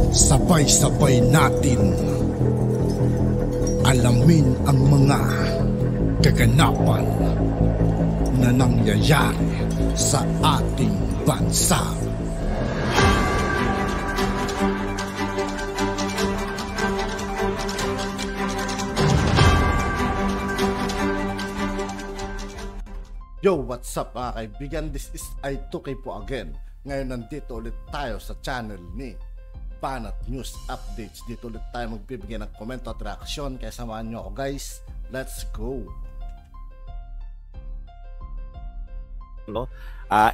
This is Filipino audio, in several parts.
Sabay-sabay natin alamin ang mga kaganapan na nangyayari sa ating bansa. Yo, what's up mga kaibigan? This is I2K po again. Ngayon nandito ulit tayo sa channel ni Banat News Updates. Dito ulit tayo magbibigay ng komento at reaksyon. Kaya samahan nyo ako guys. Let's go!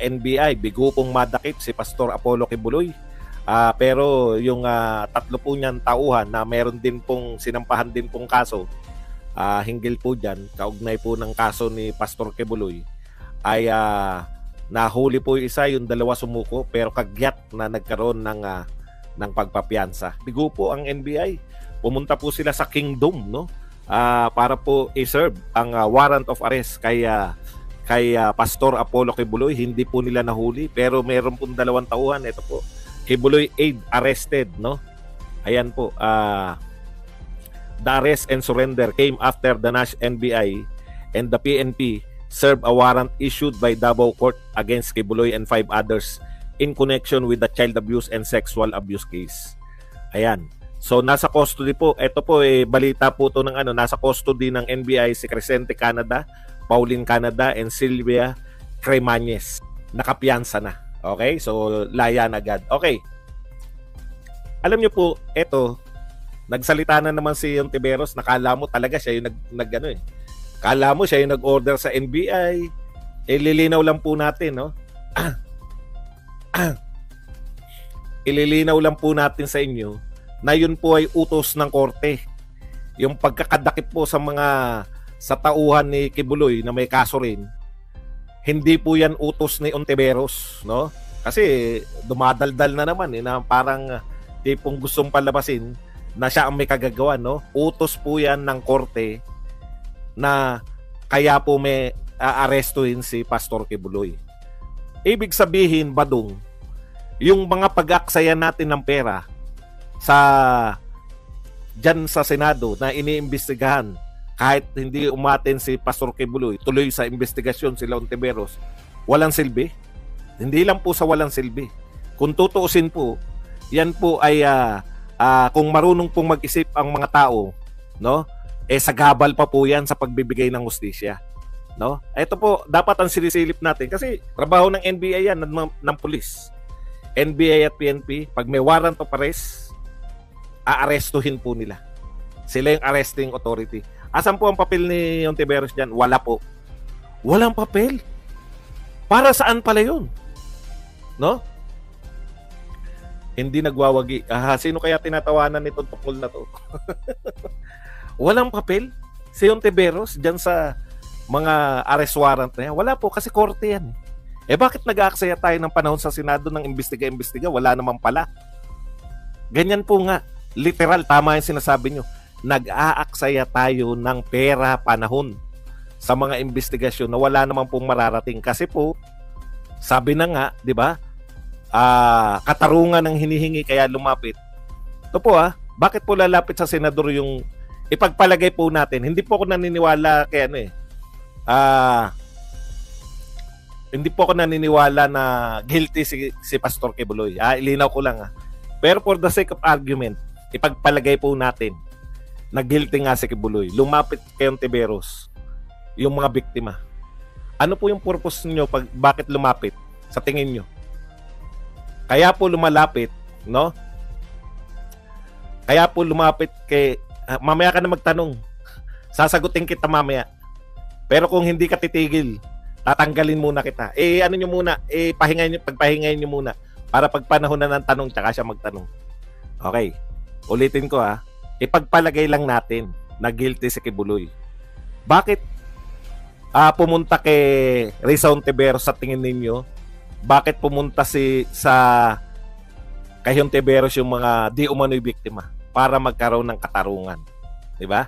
NBI, bigo pong madakip si Pastor Apollo Kibuloy. Pero yung tatlo po niyang tauhan na meron din pong sinampahan din pong kaso, hinggil po dyan, kaugnay po ng kaso ni Pastor Kibuloy, ay nahuli po yung isa, yung dalawa sumuko, pero kagyat na nagkaroon ng pagpapiyansa. Bigo po ang NBI. Pumunta po sila sa Kingdom, no? Para po i-serve ang warrant of arrest kay Pastor Apollo Kibuloy. Hindi po nila nahuli, pero meron pong dalawang tauhan. Ito po, Kibuloy aid arrested, no? Ayan po. The arrest and surrender came after the NBI and the PNP served a warrant issued by Davao Court against Kibuloy and 5 others in connection with the child abuse and sexual abuse case. Ayan. So nasa custody po, ito po balita po to ng nasa custody ng NBI si Crescente Canada, Pauline Canada and Sylvia Cremañez. Nakapiyansa na. Okay? So layan agad. Okay. Alam niyo po, ito nagsalita na naman si Ontiveros, nakala mo talaga siya yung Kala mo siya yung nag-order sa NBI. Ililinaw lang po natin, no? Ililinaw lang po natin sa inyo na yun po ay utos ng korte. Yung pagkakadakip po sa tauhan ni Kibuloy na may kaso rin, hindi po yan utos ni Ontiveros, no? Kasi dumadaldal na naman na parang tipong gustong palabasin na siya ang may kagagawa, no? Utos po yan ng korte na kaya po may aarestuhin si Pastor Kibuloy. Ibig sabihin, Badong, yung mga pag-aksaya natin ng pera dyan sa Senado na iniimbestigahan, kahit hindi umaten si Pastor Kibuloy, tuloy sa investigasyon sila Ontiveros, walang silbi. Hindi lang po sa walang silbi. Kung tutuusin po, yan po ay kung marunong pong mag-isip ang mga tao, no? Sagabal pa po yan sa pagbibigay ng hustisya, no? Ito po, dapat ang silisilip natin kasi trabaho ng NBI yan, ng pulis. NBI at PNP, pag may warrant of arrest, aarestuhin po nila. Sila yung arresting authority. Asan po ang papel ni Ontiveros dyan? Wala po. Walang papel. Para saan pala yun? No? Hindi nagwawagi. Sino kaya tinatawanan nitong tukol na to? Walang papel si Ontiveros dyan sa mga arrest warrant na yan. Wala po kasi korte yan. Bakit nag-aaksaya tayo ng panahon sa Senado ng imbestiga? Wala naman pala. Ganyan po nga. Literal, tama yung sinasabi nyo. Nag-aaksaya tayo ng pera, panahon sa mga investigasyon na wala naman pong mararating. Kasi po, sabi na nga, di ba? Katarungan ng hinihingi kaya lumapit. Ito po bakit po lalapit sa senador yung ipagpalagay po natin? Hindi po ako naniniwala kay hindi po ako naniniwala na guilty si Pastor Kibuloy. Ilinaw ko lang Pero for the sake of argument, ipagpalagay po natin na guilty nga si Kibuloy. Lumapit kay Ontiveros yung mga biktima. Ano po yung purpose niyo bakit lumapit sa tingin niyo? Kaya po lumalapit, no? Kaya po lumapit kay mamaya ka na magtanong. Sasagutin kita mamaya. Pero kung hindi ka titigil, tatanggalin muna kita. Ano nyo muna? Pagpahingayin nyo muna. Para pagpanahon na ng tanong, tsaka siya magtanong. Okay. Ulitin ko Ipagpalagay lang natin na guilty si Kibuloy. Bakit pumunta kay Risa Ontiveros sa tingin ninyo? Bakit pumunta kay Ontiveros yung mga di umano'y biktima? Para magkaroon ng katarungan. Di ba?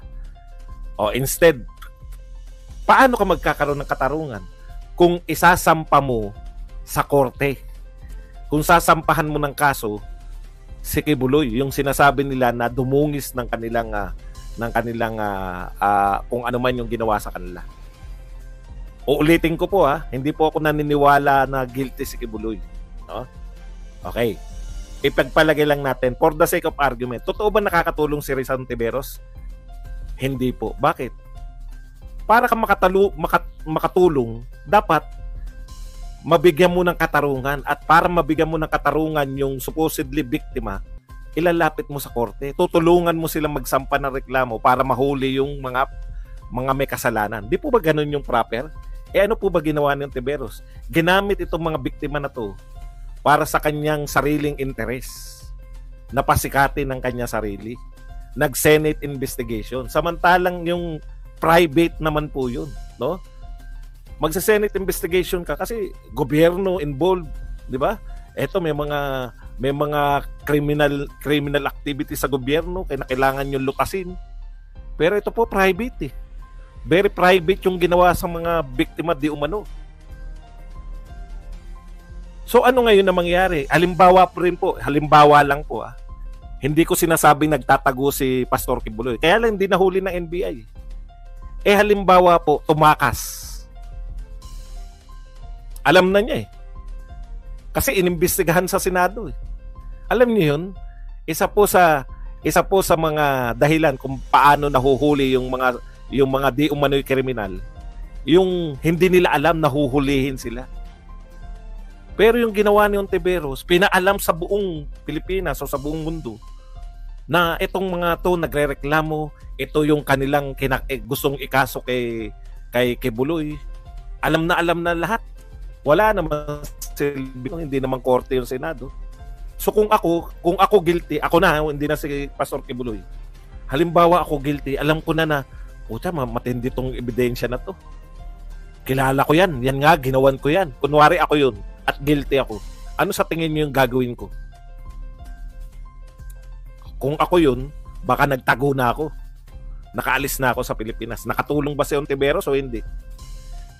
Instead, paano ka magkakaroon ng katarungan? Kung isasampa mo sa korte. Kung sasampahan mo ng kaso si Kibuloy, yung sinasabi nila na dumungis ng kanilang kung ano man yung ginawa sa kanila. Uulitin ko po hindi po ako naniniwala na guilty si Kibuloy. No? Okay. Ipagpalagay lang natin, for the sake of argument, totoo ba nakakatulong si Rizal Ontiveros? Hindi po. Bakit? Para ka makatulong, dapat mabigyan mo ng katarungan. At para mabigyan mo ng katarungan yung supposedly biktima, ilalapit mo sa korte. Tutulungan mo silang magsampa ng reklamo para mahuli yung mga may kasalanan. Di po ba ganun yung proper? Ano po ba ginawa ni Ontiveros? Ginamit itong mga biktima na to para sa kanyang sariling interes. Napasikatin ng kanya sarili. Nag-Senate investigation. Samantalang yung private naman po yun. No? Magsa-Senate investigation ka kasi gobyerno involved. Di ba? Eto, may mga criminal activity sa gobyerno kaya kailangan yung lutasin. Pero ito po private Very private yung ginawa sa mga biktima di umano. So ano ngayon na mangyari? Halimbawa lang po Hindi ko sinasabing nagtatago si Pastor Kibuloy. Kaya lang hindi nahuli ng NBI. Halimbawa po, tumakas. Alam na niya Kasi inimbestigahan sa Senado Alam niyo yun? Isa po sa mga dahilan kung paano nahuhuli yung mga di umano'y kriminal. Yung hindi nila alam na huhulihin sila. Pero yung ginawa ni Ontiveros, pinaalam sa buong Pilipinas o sa buong mundo na itong mga to nagrereklamo, ito yung kanilang gustong ikaso kay Kibuloy. Alam na lahat. Wala naman silbi, hindi naman korte yung Senado. So kung ako guilty, ako na, hindi na si Pastor Kibuloy. Halimbawa ako guilty, alam ko na puta, matindi tong ebidensya na to. Kilala ko yan. Yan nga, ginawan ko yan. Kunwari ako yun at guilty ako. Ano sa tingin niyo yung gagawin ko? Kung ako yun, baka nagtago na ako. Nakaalis na ako sa Pilipinas. Nakatulong ba si Ontiveros o hindi?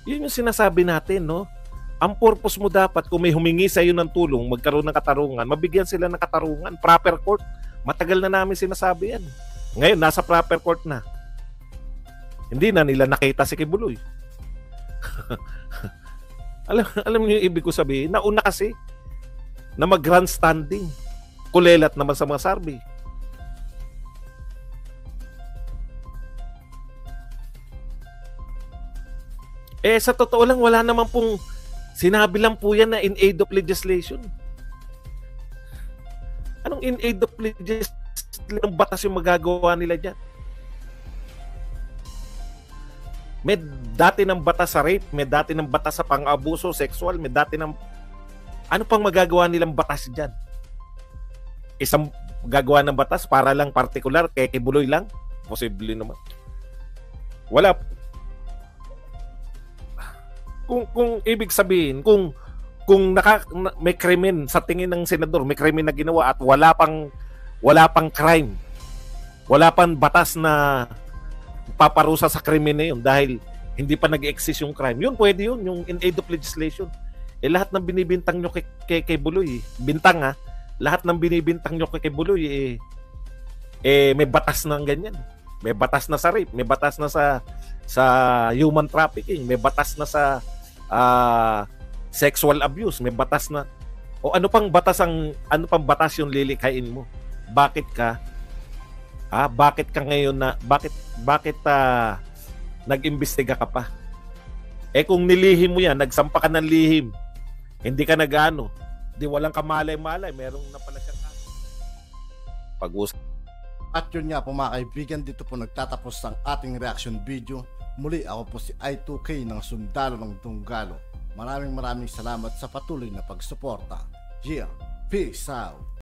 Yun yung sinasabi natin, no? Ang purpose mo dapat, kung may humingi sa iyo ng tulong, magkaroon ng katarungan, mabigyan sila ng katarungan. Proper court. Matagal na namin sinasabi yan. Ngayon, nasa proper court na. Hindi na nila nakita si Kibuloy. alam niyo yung ibig ko sabihin? Nauna kasi na mag-grandstanding. Kulelat naman sa mga sarbi. Sa totoo lang, wala naman pong sinabi lang po yan na in aid of legislation. Anong in aid of legislation? Anong batas yung magagawa nila dyan? May dati ng batas sa rape, may dati ng batas sa pang-abuso sexual, may dati ng ano pang magagawa nilang batas diyan? Isang gagawa ng batas para lang particular kay Kibuloy lang? Posible naman. Wala. Kung ibig sabihin, kung may krimen sa tingin ng senador, may krimen na ginawa at wala pang crime. Wala pang batas na paparusa sa krimen na yun dahil hindi pa nag-exist yung crime. Yun, pwede yun, yung in aid of legislation. Lahat ng binibintang nyo kay Buloy, bintang lahat ng binibintang nyo kay Buloy, may batas ng ganyan. May batas na sa rape, may batas na sa human trafficking, may batas na sa sexual abuse, may batas na ano pang batas yung lilikhain mo? Bakit ka ngayon bakit nag-imbestiga ka pa? Kung nilihim mo yan, nagsampa ka ng lihim, hindi ka nag-ano, di walang kamalay-malay, merong na pala siyang pag-usap. At yun nga po mga kaibigan, dito po nagtatapos ang ating reaction video. Muli ako po si I2K ng Sundalo ng Tunggalo. Maraming salamat sa patuloy na pagsuporta. Yeah, peace out.